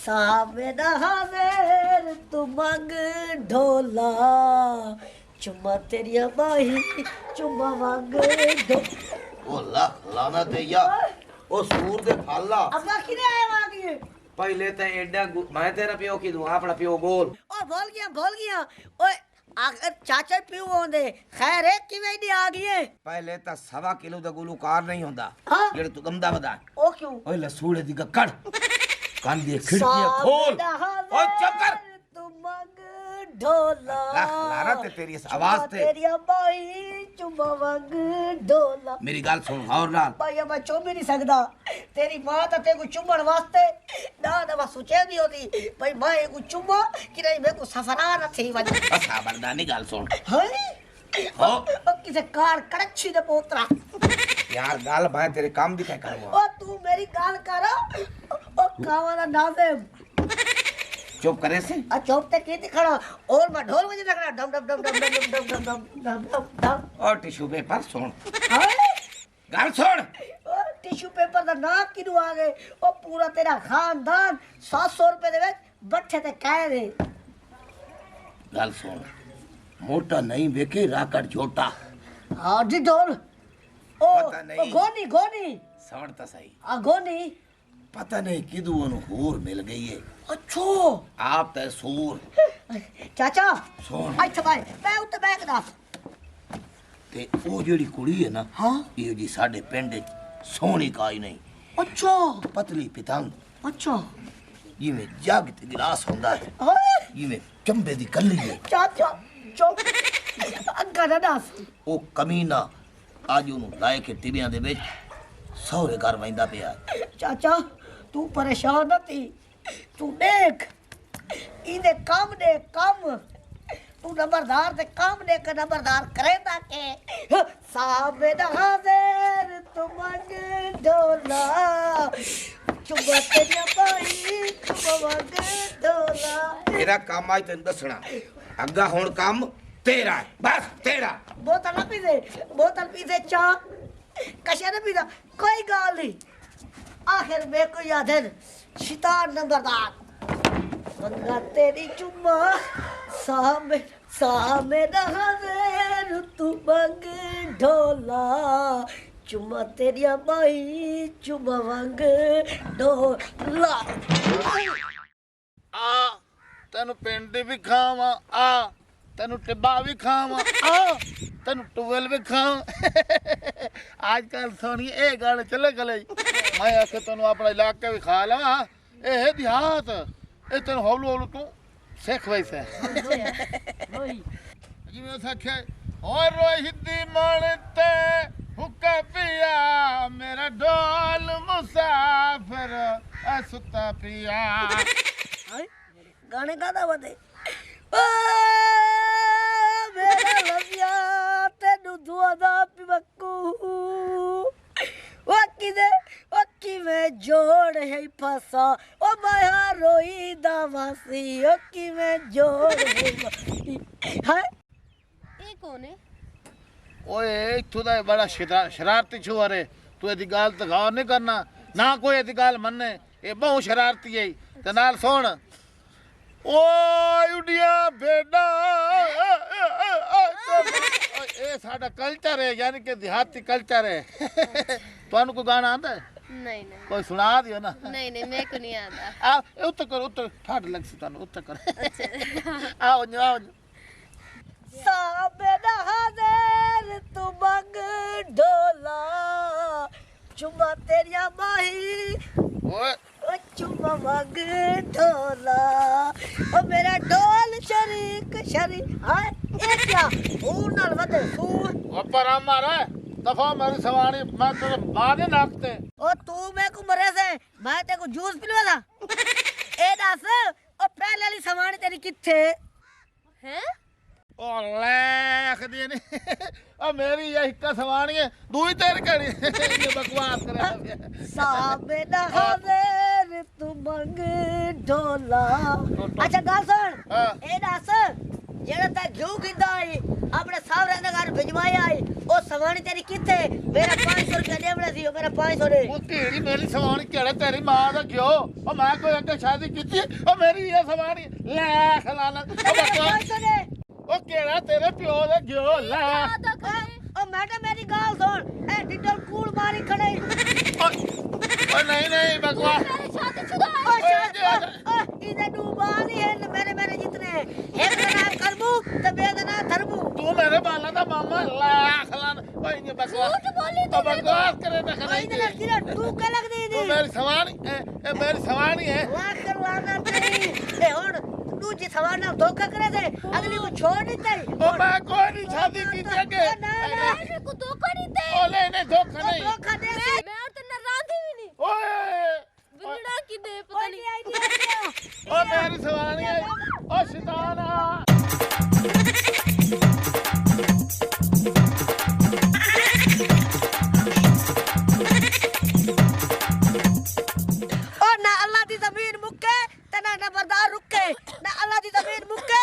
सामेदा हावेर तू मंग ढोला चुम्मा तेरिया बाही चुम्मा मंग ढो ओ लाना ते या ओ सूर दे फाला अब्बा किने आए वागी पहले ते एडा मैं तेरा पियो की दूं अपना पियो बोल ओ भूल गया ओए अगर चाचा पियो होंदे खैर है किवें दी आ गई पहले ता 1.25 किलो दा गुलूकार नहीं होंदा हाँ? जेड़े तू गंदा बदा ओ क्यों ओए लसूड़े दी गक्कड़ कान दी खिड़कियां खोल ओ चुप कर तू मंग ढोला लारा ते तेरी इस आवाज ते तेरिया बाही चुम्मा मंग ढोला मेरी गाल सुन और नाल भाई मैं चुप भी नहीं सकदा तेरी मां तो तेरे को चुम्बन वास्ते ना मैं सोचे नहीं होती भाई मैं को चुम्मा कि नहीं मैं को सफरा न थी वजह बस बरदानी गाल सुन हाय हो ओ किसे कार कड़छी दे पोतरा यार गाल मैं तेरे काम भी क्या करूंगा ओ तू मेरी गाल कर ओ कावा दा नाज़िम चुप करे से आ चुप ते की खड़ा और मैं ढोल बजे रखना डम डम डम डम डम डम डम डम डम डम डम और टिश्यू पेपर सुन हाय गाल सुन ओ टिश्यू पेपर दा ना किनु आ गए ओ पूरा तेरा खानदान 700 रुपए दे विच बैठे ते काहे दे गाल सुन मोटा नहीं बेके राकड़ छोटा हां जी ढोल ओ पता नहीं। गोनी सवड़ता सही आ गोनी पता नहीं किदू ओनु होर मिल गई है अच्छो आप ते सूर चाचा सुन अच्छा भाई मैं उत्ते बैठ दा ते ओ जेड़ी कुड़ी है ना हां ये जी साडे पिंड सोहनी काई नहीं अच्छो पतली पितंग अच्छा जिवें जग ते गिलास होंदा है हाय जिवें चंबे दी कल्ली है चाचा चुप अग्गा ना दस ओ कमीना आज ओनु लाए के टिबियां दे विच सौरे घर वैंदा पिया चाचा तू परेशान न थी तू देख इने काम दे काम तू नंबरदार दे काम दे के नंबरदार करे ताके सामने हाजिर तू मंग ढोला चुम्मा तेरी बाई चुम्मा मंग ढोला मेरा काम आज तेन दसना अग्गा हुण काम तेरा है बस तेरा बोतल पी दे चा कशा न पीदा कोई गाल नहीं आखिर मेरे को याद है शैतान नंबरदार मंगा तेरी चुम्मा सामे हाजिर तू मंग ढोला चुम्मा तेरिया बाई चुम्मा मंग ढोला आ तेन पिंड भी खावा आ तेन टिब्बा भी खावा आ तेन टुवेल भी खावा आजकल सोनी ये गल चले गले मैं आखे तेन अपना इलाका भी खा ला ये देहात ये तेन हौलू हौलू तू सिख वैसे जिवें उस आख्या और रोहिती मनते हुक्का पिया मेरा ढोल मुसाफिर सुता पिया गाने गादा बदे ओ मेरा लविया तेनू दुआ दा पिबकू ओ किवें जोड़ है फसा ओ माया रोई दा वासी ओ किवें जोड़ है हाय ਇਹ ਕੌਣ ਹੈ ओए इत्थों दा बड़ा शरारती छू अरे तू एदी गल ते गौर नहीं करना ना कोई एदी गल मन्ने ये बहुत शरारती है ते नाल सुन ओ उडिया बेड़ा ये साडा कल्चर है यानी कि देहाती कल्चर है तुहानू कोई गाना आंदा है नहीं नहीं कोई सुना दियो ना नहीं नहीं मेरे को नहीं आता आ उत्तर कर उत्तर ठंड लग सी तुहानू उत्तर कर आओ आओ सामे हाजिर तू मंग ढोला चुम्मा तेरिया माही ओए ओ चुम्मा मंग ढोला ओ मेरा ढोल शरीक हाय ये क्या सूर नाल वदे सूर ऊपर आ मारा दफा मेरी सवारी मैं तेरे बादे नाकते ओ तू मैं को मरे से मैं ते को जूस पिलवा था ए दस ओ पहले वाली सवारी तेरी किथे हैं ओ लेख दी नी ओ मेरी ये हिक्का सवानी है दूई तेरी कड़ी ये बकवास करे सामे हाजिर तू मंग ढोला अच्छा गल सुन हाँ। ए दस जेड़ा ता घिऊ खिंदा आई अपने सावरे दे घर भिजवाया आई ओ सवानी तेरी किथे मेरा 500 रुपया देवड़ा सी ओ मेरा 500 दे ਉਹ ਢੀੜੀ ਮੇਰੀ ਸਵਾਣੀ ਕਿਹੜਾ ਤੇਰੀ ਮਾਂ ਦਾ ਘਿਓ ਉਹ ਮੈਂ ਕੋਈ ਅੱਗੇ ਸ਼ਾਦੀ ਕੀਤੀ ਉਹ ਮੇਰੀ ਇਹ ਸਵਾਣੀ ਲੈ ਖਲਾਣਾ ਉਹ ਬਕਵਾਸ 500 दे ਉਹ ਕਿਹੜਾ ਤੇਰੇ ਪਿਓ ਦਾ ਘਿਓ ਲੈ ज्यादा करे ओ मैडम मेरी गाल सुन ए डिटल कूल मारी खड़े ਉਹ ਨਹੀਂ ਬਕਵਾਸ मेरी शादीशुदा है ओ शादी इधर डूबा नहीं है मेरे मेरे जितने एक का नाम करबू तो बे का नाम धरबू ਤੂੰ ਮੇਰੇ ਬਾਲਾਂ ਦਾ ਮਾਮਾ ਲੈ ਖਲਾਣਾ ਓਏ ਇਹ ਬਕਵਾਸ झूठ बोली ਉਹ ਬਕਵਾਸ करे ना ओ इधर खलाई किरा तू क्या लग दी ਉਹ ਮੇਰੀ ਸਵਾਣੀ ਇਹ ਮੇਰੀ ਸਵਾਣੀ ਹੈ लाख करवाना नहीं ए हुन तू जी सवार ना धोखा करे थे अगली को छोड़ नहीं तई ਉਹ ਮੈਂ ਕੋਈ ਨਹੀਂ ਸ਼ਾਦੀ ਕੀਤੀ ਅੱਗੇ मेरे को धोखा नहीं दे ਉਹ ਨਹੀਂ ਧੋਖਾ नहीं धोखा दे मैं और तेरे रांधी भी नहीं ਓਏ बिगड़ा की दे पता कोई नहीं नहीं आईडिया ਉਹ ਮੇਰੀ ਸਵਾਣੀ ਹੈ ਉਹ ਸ਼ੈਤਾਨਾ ओ ना अल्लाह दी जमीन मुक्के ते ना नबरदार रुके ना अल्लाह दी जमीन मुक्के